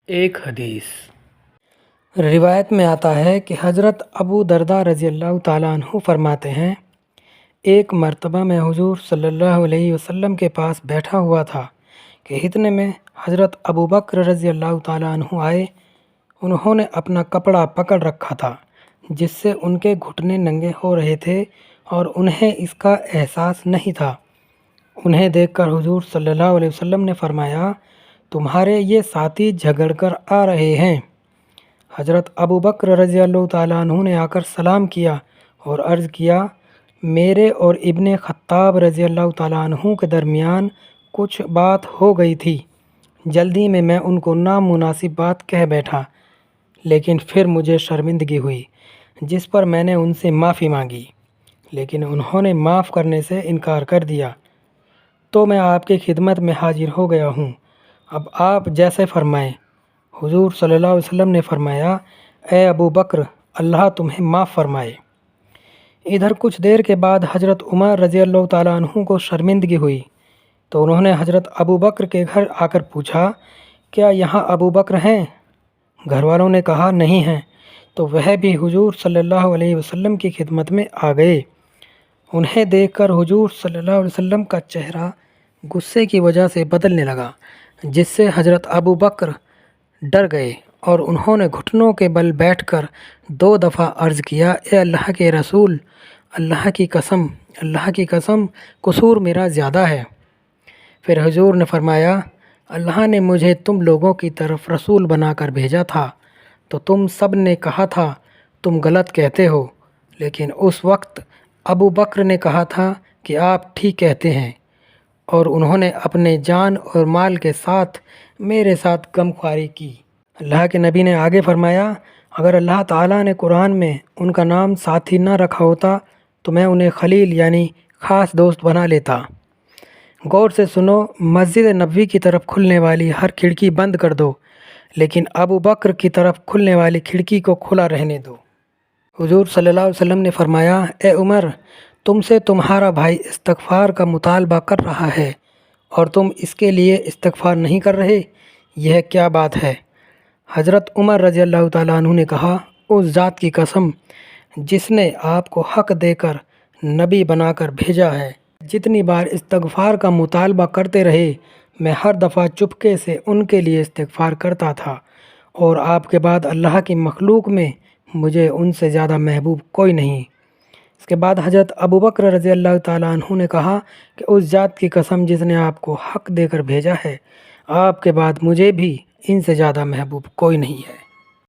ایک حدیث روایت میں آتا ہے کہ حضرت ابو درداء رضی اللہ تعالیٰ عنہ فرماتے ہیں، ایک مرتبہ میں حضور صلی اللہ علیہ وسلم کے پاس بیٹھا ہوا تھا کہ اتنے میں حضرت ابو بکر رضی اللہ تعالیٰ عنہ آئے۔ انہوں نے اپنا کپڑا پکڑ رکھا تھا جس سے ان کے گھٹنے ننگے ہو رہے تھے اور انہیں اس کا احساس نہیں تھا۔ انہیں دیکھ کر حضور صلی اللہ علیہ وسلم نے فرمایا، تمہارے یہ ساتھی جھگڑ کر آ رہے ہیں۔ حضرت ابو بکر رضی اللہ تعالیٰ عنہ نے آ کر سلام کیا اور عرض کیا، میرے اور ابن خطاب رضی اللہ تعالیٰ عنہ کے درمیان کچھ بات ہو گئی تھی۔ جلدی میں ان کو نامناسب بات کہہ بیٹھا، لیکن پھر مجھے شرمندگی ہوئی جس پر میں نے ان سے معافی مانگی، لیکن انہوں نے معاف کرنے سے انکار کر دیا، تو میں آپ کی خدمت میں حاضر ہو گیا ہوں، اب آپ جیسے فرمائیں۔ حضور صلی اللہ علیہ وسلم نے فرمایا، اے ابو بکر، اللہ تمہیں معاف فرمائے۔ ادھر کچھ دیر کے بعد حضرت عمر رضی اللہ تعالیٰ عنہ کو شرمندگی ہوئی، تو انہوں نے حضرت ابو بکر کے گھر آ کر پوچھا، کیا یہاں ابو بکر ہیں؟ گھر والوں نے کہا نہیں ہیں، تو وہ بھی حضور صلی اللہ علیہ وسلم کی خدمت میں آ گئے۔ انہیں دیکھ کر حضور صلی اللہ علیہ وسلم کا چہرہ غصے کی وجہ سے بدلنے لگا، جس سے حضرت ابو بکر ڈر گئے اور انہوں نے گھٹنوں کے بل بیٹھ کر 2 دفعہ عرض کیا، اے اللہ کے رسول، اللہ کی قسم قصور میرا زیادہ ہے۔ پھر حضور نے فرمایا، اللہ نے مجھے تم لوگوں کی طرف رسول بنا کر بھیجا تھا، تو تم سب نے کہا تھا تم غلط کہتے ہو، لیکن اس وقت ابو بکر نے کہا تھا کہ آپ ٹھیک کہتے ہیں، اور انہوں نے اپنے جان اور مال کے ساتھ میرے ساتھ غمخواری کی۔ اللہ کے نبی نے آگے فرمایا، اگر اللہ تعالیٰ نے قرآن میں ان کا نام ساتھی نہ رکھا ہوتا تو میں انہیں خلیل یعنی خاص دوست بنا لیتا۔ غور سے سنو، مسجد نبوی کی طرف کھلنے والی ہر کھڑکی بند کر دو، لیکن ابو بکر کی طرف کھلنے والی کھڑکی کو کھلا رہنے دو۔ حضور صلی اللہ علیہ وسلم نے فرمایا، اے عمر، تم سے تمہارا بھائی استغفار کا مطالبہ کر رہا ہے اور تم اس کے لیے استغفار نہیں کر رہے، یہ کیا بات ہے؟ حضرت عمر رضی اللہ تعالیٰ عنہ نے کہا، اس ذات کی قسم جس نے آپ کو حق دے کر نبی بنا کر بھیجا ہے، جتنی بار استغفار کا مطالبہ کرتے رہے، میں ہر دفعہ چپکے سے ان کے لیے استغفار کرتا تھا، اور آپ کے بعد اللہ کی مخلوق میں مجھے ان سے زیادہ محبوب کوئی نہیں۔ اس کے بعد حضرت ابو بکر رضی اللہ تعالیٰ عنہ نے کہا کہ اس ذات کی قسم جس نے آپ کو حق دے کر بھیجا ہے، آپ کے بعد مجھے بھی ان سے زیادہ محبوب کوئی نہیں ہے۔